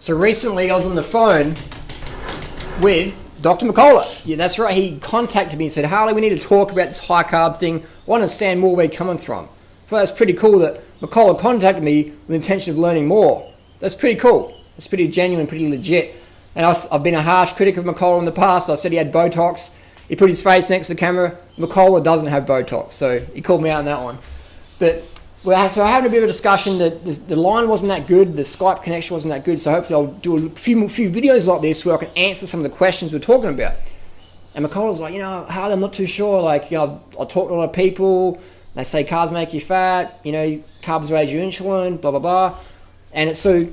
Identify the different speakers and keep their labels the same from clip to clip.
Speaker 1: So recently I was on the phone with Dr. McCullough. Yeah, that's right. He contacted me and said, Harley, we need to talk about this high carb thing. I want to understand more where you're coming from. I thought that's pretty cool that McCullough contacted me with the intention of learning more. That's pretty cool. It's pretty genuine, pretty legit. And I've been a harsh critic of McCullough in the past. I said he had Botox. He put his face next to the camera. McCullough doesn't have Botox, so he called me out on that one. But so I had a bit of a discussion that the line wasn't that good, the Skype connection wasn't that good, so hopefully I'll do a few videos like this where I can answer some of the questions we're talking about. And McCullough's like, Harley, I'm not too sure. Like, I talk to a lot of people. They say carbs make you fat. Carbs raise your insulin. Blah blah blah. And it's so,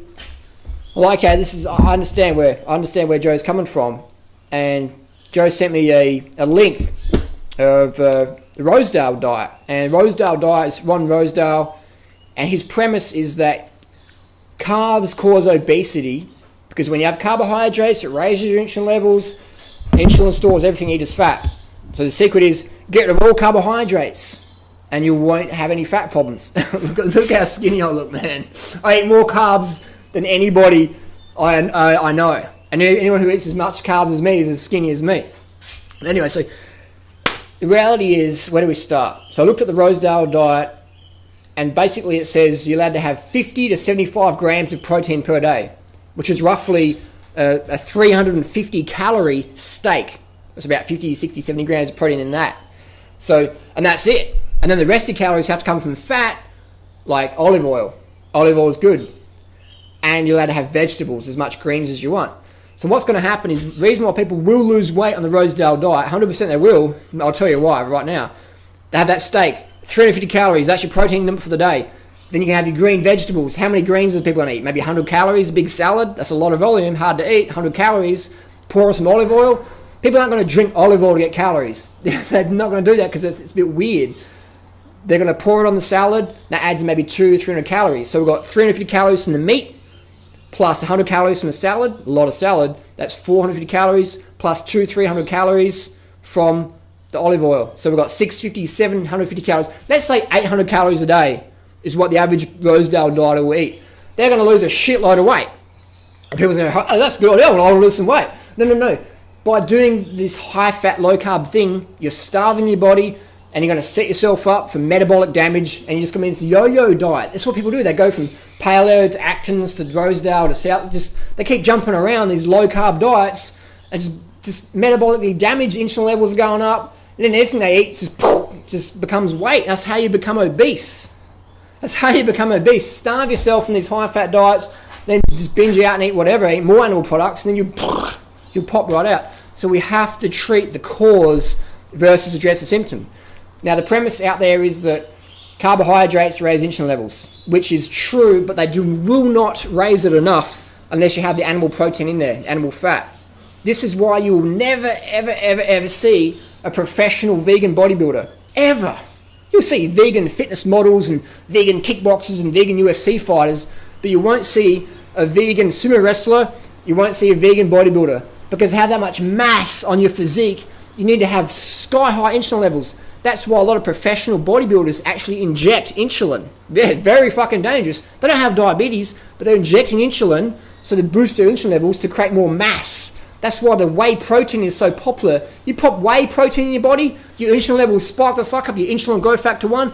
Speaker 1: well, okay. I understand where Joe's coming from. And Joe sent me a link of the Rosedale diet. And Rosedale diet is Ron Rosedale. And his premise is that carbs cause obesity because when you have carbohydrates, it raises your insulin levels. Insulin stores everything you eat as fat. So the secret is get rid of all carbohydrates and you won't have any fat problems. Look how skinny I look, man. I eat more carbs than anybody I know. And anyone who eats as much carbs as me is as skinny as me. Anyway, so the reality is, where do we start? So I looked at the Rosedale diet, and basically it says you're allowed to have 50 to 75 grams of protein per day, which is roughly a 350 calorie steak. It's about 50, 60, 70 grams of protein in that. So, and that's it. And then the rest of the calories have to come from fat, like olive oil. Olive oil is good. And you're allowed to have vegetables, as much greens as you want. So what's going to happen is, the reason why people will lose weight on the Rosedale diet, 100% they will, I'll tell you why right now. They have that steak, 350 calories, that's your protein limit for the day. Then you can have your green vegetables. How many greens are people going to eat? Maybe 100 calories, a big salad. That's a lot of volume, hard to eat. 100 calories, pour on some olive oil. People aren't going to drink olive oil to get calories. They're not going to do that because it's a bit weird. They're going to pour it on the salad. That adds maybe 200-300 calories. So we've got 350 calories from the meat, plus 100 calories from the salad. A lot of salad. That's 450 calories, plus 200-300 calories from the olive oil. So we've got 650, 750 calories. Let's say 800 calories a day is what the average Rosedale dieter will eat. They're going to lose a shitload of weight. And people say, oh, that's good. I want to lose some weight. No. By doing this high-fat, low-carb thing, you're starving your body, and you're going to set yourself up for metabolic damage, and you're just going to be this yo-yo diet. That's what people do. They go from paleo to Atkins to Rosedale to South. They keep jumping around these low-carb diets, and just metabolically damage. Insulin levels are going up, and then everything they eat just becomes weight. That's how you become obese. Starve yourself in these high-fat diets, then just binge out and eat whatever, eat more animal products, and then you'll pop right out. So we have to treat the cause versus address the symptom. Now, the premise out there is that carbohydrates raise insulin levels, which is true, but they will not raise it enough unless you have the animal protein in there, animal fat. This is why you will never, ever, ever, ever see a professional vegan bodybuilder. Ever. You'll see vegan fitness models and vegan kickboxers and vegan UFC fighters, but you won't see a vegan sumo wrestler, you won't see a vegan bodybuilder, because to have that much mass on your physique, you need to have sky-high insulin levels. That's why a lot of professional bodybuilders actually inject insulin. They're very fucking dangerous. They don't have diabetes, but they're injecting insulin so they boost their insulin levels to create more mass. That's why the whey protein is so popular. You pop whey protein in your body, your insulin levels spike the fuck up, your insulin growth factor 1,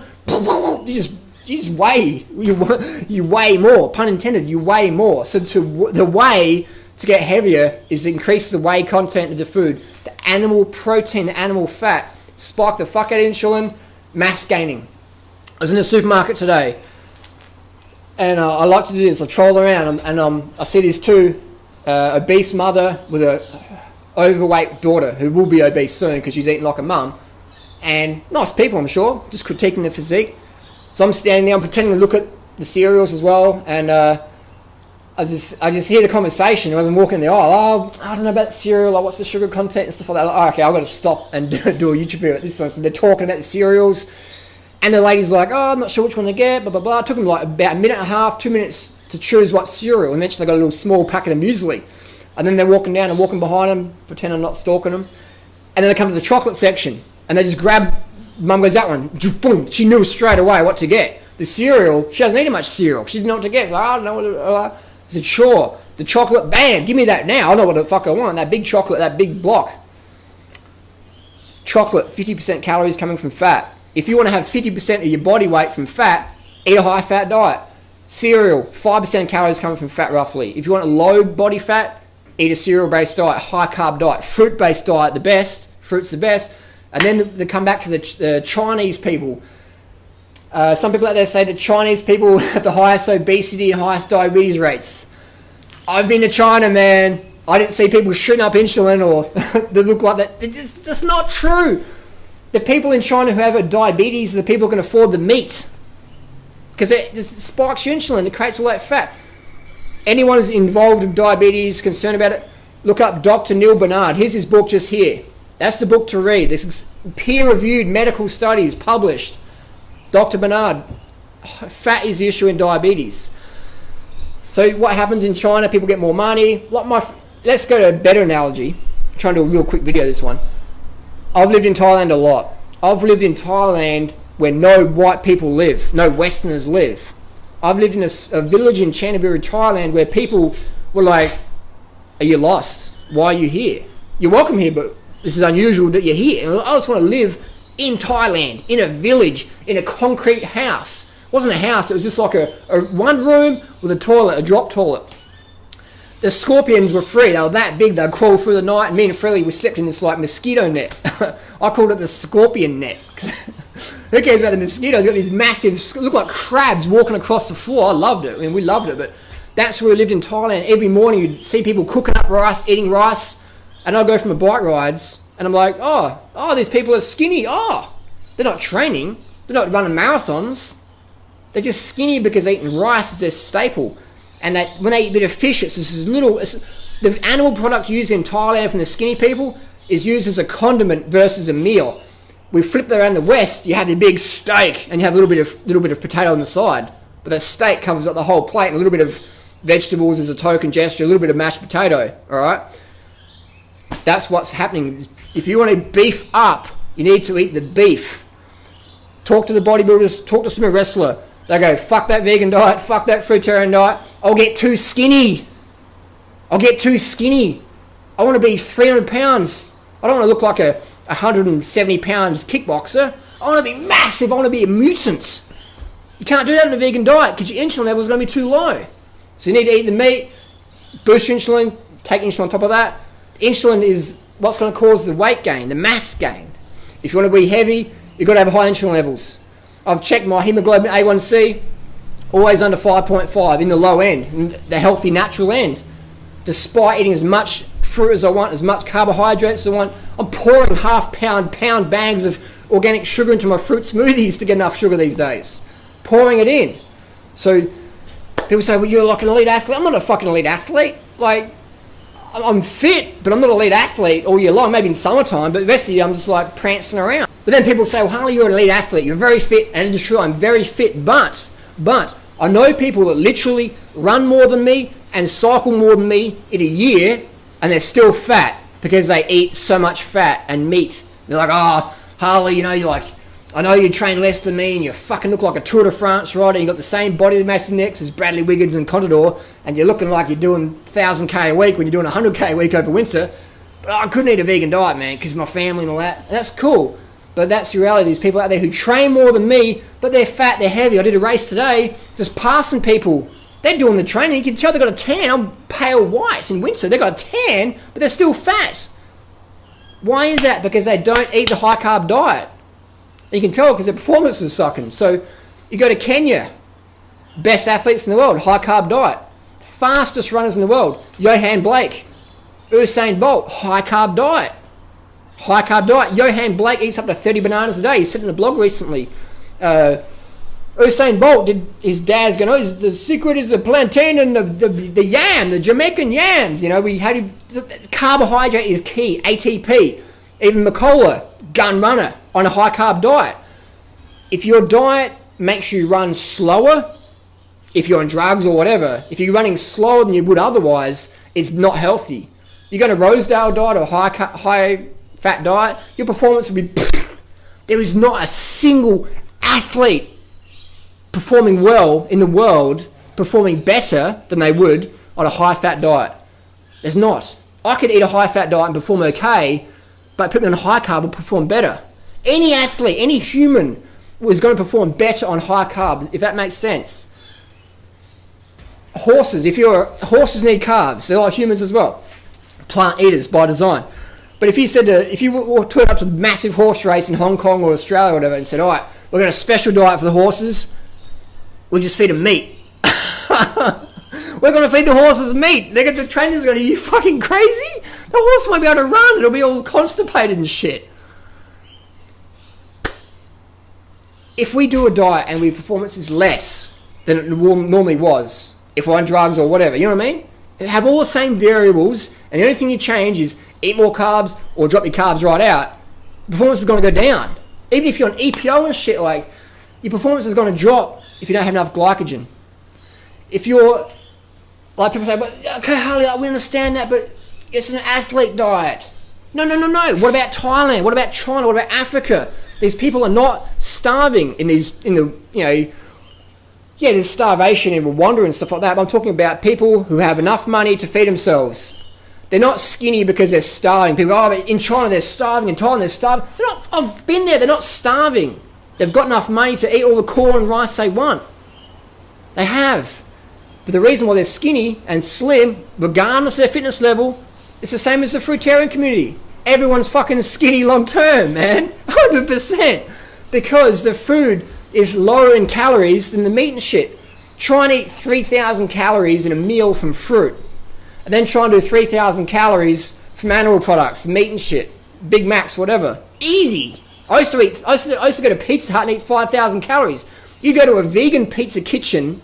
Speaker 1: you just weigh. You weigh more, pun intended, you weigh more. So the way to get heavier is to increase the whey content of the food. The animal protein, the animal fat, spike the fuck out of insulin, mass gaining. I was in the supermarket today, and I like to do this. I troll around, and I see these two obese mother with a overweight daughter who will be obese soon because she's eating like a mum, and nice people, I'm sure, just critiquing the physique. So I'm standing there, I'm pretending to look at the cereals as well, and I just hear the conversation as I'm walking in the aisle. Oh, I don't know about the cereal, like what's the sugar content and stuff like that. Like, oh, okay, I've got to stop and do a YouTube video at this one. So they're talking about the cereals, and the lady's like, oh, I'm not sure which one to get, blah, blah, blah. It took them like about a minute and a half, 2 minutes to choose what cereal, and eventually they got a little small packet of muesli. And then they're walking down and walking behind them, pretend I'm not stalking them. And then they come to the chocolate section, and they just grab, Mum goes, that one, boom, she knew straight away what to get. The cereal, she hasn't eaten much cereal. She didn't know what to get. She's like, I don't know what to I said, sure, The chocolate, bam, give me that now. I know what the fuck I want. That big chocolate, that big block. Chocolate, 50% calories coming from fat. If you want to have 50% of your body weight from fat, eat a high-fat diet. Cereal, 5% calories coming from fat roughly. If you want a low body fat, eat a cereal-based diet, high-carb diet. Fruit-based diet, the best. Fruit's the best. And then they come back to the Chinese people. Some people out there say that Chinese people have the highest obesity and highest diabetes rates. I've been to China, man. I didn't see people shooting up insulin or that look like that. That's not true. The people in China who have a diabetes are the people who can afford the meat. Because it spikes your insulin. It creates all that fat. Anyone who's involved in diabetes, concerned about it, look up Dr. Neil Barnard. Here's his book just here. That's the book to read. This is peer-reviewed medical studies published. Dr. Barnard. Fat is the issue in diabetes. So what happens in China? People get more money. Let's go to a better analogy. I'm trying to do a real quick video this one. I've lived in Thailand a lot. I've lived in Thailand where no white people live, no Westerners live. I've lived in a village in Chanthaburi, Thailand, where people were like, are you lost? Why are you here? You're welcome here, but this is unusual that you're here. And I just want to live in Thailand, in a village, in a concrete house. It wasn't a house, it was just like a one room with a toilet, a drop toilet. The scorpions were free. They were that big, they'd crawl through the night, and me and Freely, we slept in this like mosquito net. I called it the scorpion net. Who cares about the mosquitoes? Got these massive, look like crabs walking across the floor. I loved it. I mean, we loved it, but that's where we lived in Thailand. Every morning you'd see people cooking up rice, eating rice, and I'd go from the bike rides, and I'm like, oh, these people are skinny. Oh, they're not training. They're not running marathons. They're just skinny because they're eating rice as their staple. And that when they eat a bit of fish, it's this little... the animal product used in Thailand from the skinny people is used as a condiment versus a meal. We flip that around the West, you have the big steak and you have a little bit of potato on the side. But that steak covers up the whole plate and a little bit of vegetables as a token gesture, a little bit of mashed potato, all right? That's what's happening. If you want to beef up, you need to eat the beef. Talk to the bodybuilders, talk to some wrestler. They go, fuck that vegan diet, fuck that fruitarian diet. I'll get too skinny. I want to be 300 pounds. I don't want to look like a 170 pounds kickboxer. I want to be massive. I want to be a mutant. You can't do that in a vegan diet because your insulin level is going to be too low. So you need to eat the meat, boost your insulin, take insulin on top of that. Insulin is what's going to cause the weight gain, the mass gain. If you want to be heavy, you've got to have high insulin levels. I've checked my hemoglobin A1C, always under 5.5 in the low end, in the healthy natural end. Despite eating as much fruit as I want, as much carbohydrates as I want, I'm pouring pound bags of organic sugar into my fruit smoothies to get enough sugar these days. Pouring it in. So people say, well, you're like an elite athlete. I'm not a fucking elite athlete. Like, I'm fit, but I'm not an elite athlete all year long, maybe in summertime, but the rest of the year I'm just like prancing around. But then people say, well, Harley, you're an elite athlete. You're very fit, and it's true, I'm very fit, but I know people that literally run more than me and cycle more than me in a year, and they're still fat because they eat so much fat and meat. They're like, oh, Harley, you're like, I know you train less than me and you fucking look like a Tour de France rider. You got the same body mass index as Bradley Wiggins and Contador, and you're looking like you're doing 1,000k a week when you're doing 100k a week over winter. But I couldn't eat a vegan diet, man, because of my family and all that. And that's cool. But that's the reality. There's people out there who train more than me, but they're fat, they're heavy. I did a race today, just passing people. They're doing the training. You can tell they've got a tan. I'm pale white in winter. They've got a tan, but they're still fat. Why is that? Because they don't eat the high-carb diet. You can tell because their performance was sucking. So you go to Kenya, best athletes in the world, high-carb diet. Fastest runners in the world, Johan Blake, Usain Bolt, high-carb diet. High-carb diet. Johan Blake eats up to 30 bananas a day. He said in a blog recently. Usain Bolt, his dad's going, the secret is the plantain and the yam, the Jamaican yams. Carbohydrate is key, ATP. Even McCullough, gun runner, on a high-carb diet. If your diet makes you run slower, if you're on drugs or whatever, if you're running slower than you would otherwise, it's not healthy. You go to Rosedale diet or high-fat diet, your performance will be... There is not a single athlete performing well in the world, performing better than they would on a high-fat diet? There's not. I could eat a high-fat diet and perform okay, but people on high carb will perform better. Any athlete, any human was going to perform better on high carbs, if that makes sense. Horses need carbs. They're like humans as well. Plant eaters by design. But if you turned up to a massive horse race in Hong Kong or Australia or whatever and said, all right, we're going to a special diet for the horses, we just feed them meat. We're going to feed the horses meat. The trainers going to, are you fucking crazy? The horse won't be able to run. It'll be all constipated and shit. If we do a diet and performance is less than it normally was, if we're on drugs or whatever, you know what I mean? They have all the same variables, and the only thing you change is eat more carbs or drop your carbs right out, performance is going to go down. Even if you're on EPO and shit, like, your performance is going to drop if you don't have enough glycogen. If you're, like people say, but okay, Harley, we understand that, but it's an athlete diet. No. What about Thailand? What about China? What about Africa? These people are not starving there's starvation in Rwanda and stuff like that, but I'm talking about people who have enough money to feed themselves. They're not skinny because they're starving. People go, in China they're starving, in Thailand they're starving. I've been there, they're not starving. They've got enough money to eat all the corn and rice they want. They have. But the reason why they're skinny and slim, regardless of their fitness level, it's the same as the Fruitarian community. Everyone's fucking skinny long term, man. 100%. Because the food is lower in calories than the meat and shit. Try and eat 3,000 calories in a meal from fruit. And then try and do 3,000 calories from animal products, meat and shit. Big Macs, whatever. Easy. I used to go to Pizza Hut and eat 5,000 calories. You go to a vegan pizza kitchen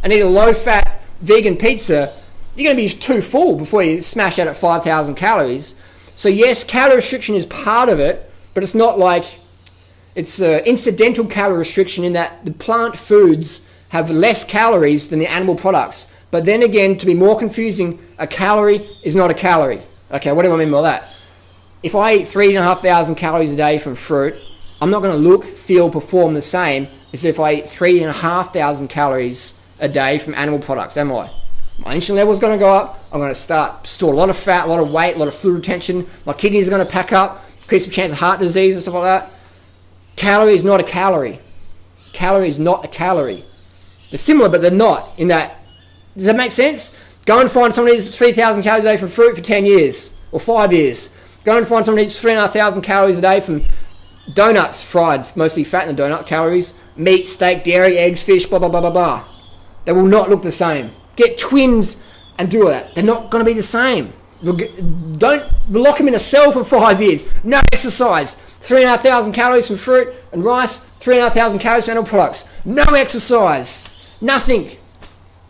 Speaker 1: and eat a low-fat vegan pizza, you're going to be too full before you smash out at 5,000 calories. So yes, calorie restriction is part of it, but it's not like it's incidental calorie restriction in that the plant foods have less calories than the animal products. But then again, to be more confusing, a calorie is not a calorie. Okay, what do I mean by that? If I eat 3,500 calories a day from fruit, I'm not going to look, feel, perform the same as if I eat 3,500 calories a day from animal products, am I? My insulin level is going to go up. I'm going to store a lot of fat, a lot of weight, a lot of fluid retention. My kidneys are going to pack up, increase the chance of heart disease and stuff like that. Calorie is not a calorie. Calorie is not a calorie. They're similar, but they're not in that. Does that make sense? Go and find someone who eats 3,000 calories a day from fruit for 10 years or 5 years. Go and find someone who eats 3,500 calories a day from donuts, fried, mostly fat in the donut calories, meat, steak, dairy, eggs, fish, blah, blah, blah, blah, blah. They will not look the same. Get twins and do that. They're not going to be the same. Don't lock them in a cell for 5 years. No exercise. 3,500 calories from fruit and rice. 3,500 calories from animal products. No exercise. Nothing.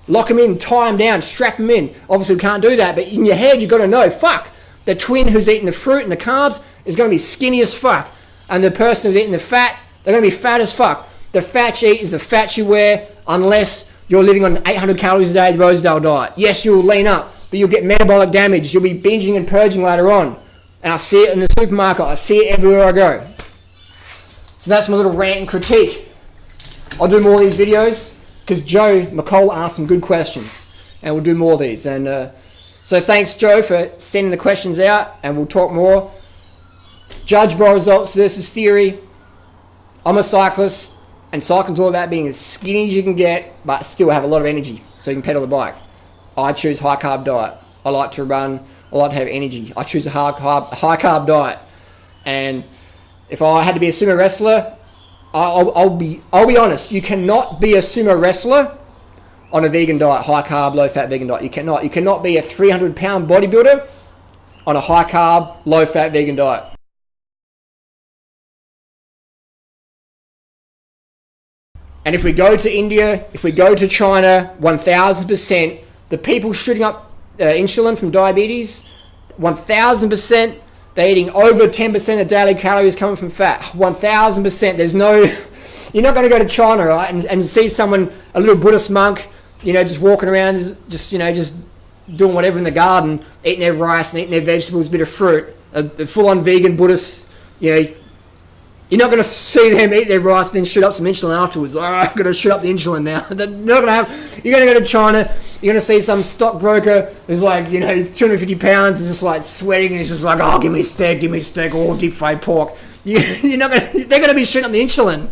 Speaker 1: Lock them in, tie them down, strap them in. Obviously we can't do that, but in your head you've got to know, fuck, the twin who's eating the fruit and the carbs is going to be skinny as fuck. And the person who's eating the fat, they're going to be fat as fuck. The fat you eat is the fat you wear, unless you're living on 800 calories a day, the Rosedale diet. Yes, you'll lean up, but you'll get metabolic damage. You'll be binging and purging later on. And I see it in the supermarket. I see it everywhere I go. So that's my little rant and critique. I'll do more of these videos because Joe McCall asked some good questions. And we'll do more of these. And so thanks, Joe, for sending the questions out. And we'll talk more. Judge by results versus theory. I'm a cyclist. And cycling's all about being as skinny as you can get, but still have a lot of energy, so you can pedal the bike. I choose high carb diet. I like to run. I like to have energy. I choose a high carb diet. And if I had to be a sumo wrestler, I'll be honest. You cannot be a sumo wrestler on a vegan diet, high carb, low fat vegan diet. You cannot. You cannot be a 300-pound bodybuilder on a high carb, low fat vegan diet. And if we go to India, if we go to China, 1,000%, the people shooting up insulin from diabetes, 1,000%, they're eating over 10% of daily calories coming from fat. 1,000%. There's no... You're not going to go to China, right, and see someone, a little Buddhist monk, just walking around, just doing whatever in the garden, eating their rice and eating their vegetables, a bit of fruit, a full-on vegan Buddhist, You're not going to see them eat their rice and then shoot up some insulin afterwards. All right, I'm going to shoot up the insulin now. They're not going to have. You're going to go to China. You're going to see some stockbroker who's like, 250 pounds and just like sweating, and he's just like, oh, give me a steak, all deep fried pork. You're not going to. They're going to be shooting up the insulin.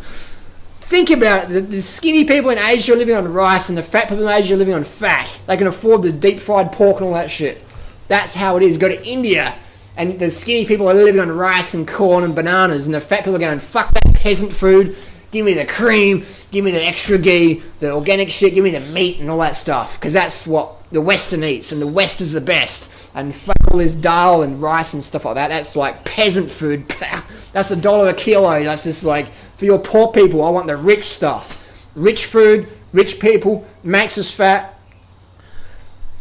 Speaker 1: Think about it. The skinny people in Asia are living on rice, and the fat people in Asia are living on fat. They can afford the deep fried pork and all that shit. That's how it is. Go to India. And the skinny people are living on rice and corn and bananas, and the fat people are going, fuck that peasant food, give me the cream, give me the extra ghee, the organic shit, give me the meat and all that stuff, because that's what the Western eats, and the West is the best, and fuck all this dal and rice and stuff like that. That's like peasant food. That's $1 a kilo. That's just like, for your poor people, I want the rich stuff. Rich food, rich people, makes us fat.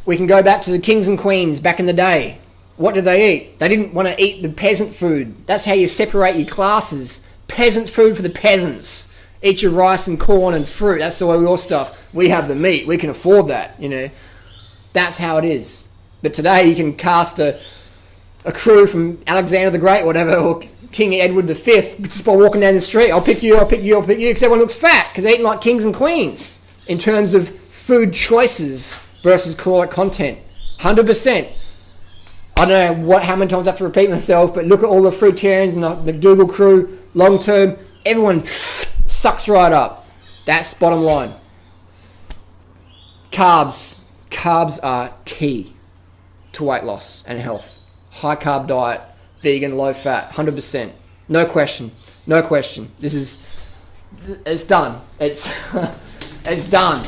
Speaker 1: We can go back to the kings and queens back in the day. What did they eat? They didn't want to eat the peasant food. That's how you separate your classes. Peasant food for the peasants. Eat your rice and corn and fruit. That's all your stuff. We have the meat. We can afford that, That's how it is. But today you can cast a crew from Alexander the Great, whatever, or King Edward V, just by walking down the street. I'll pick you, because everyone looks fat, because they're eating like kings and queens in terms of food choices versus caloric content. 100%. I don't know how many times I have to repeat myself, but look at all the Fruitarians and the McDougall crew, Longterm, everyone sucks right up. That's bottom line. Carbs are key to weight loss and health. High carb diet, vegan, low fat, 100%. No question. It's done. It's done.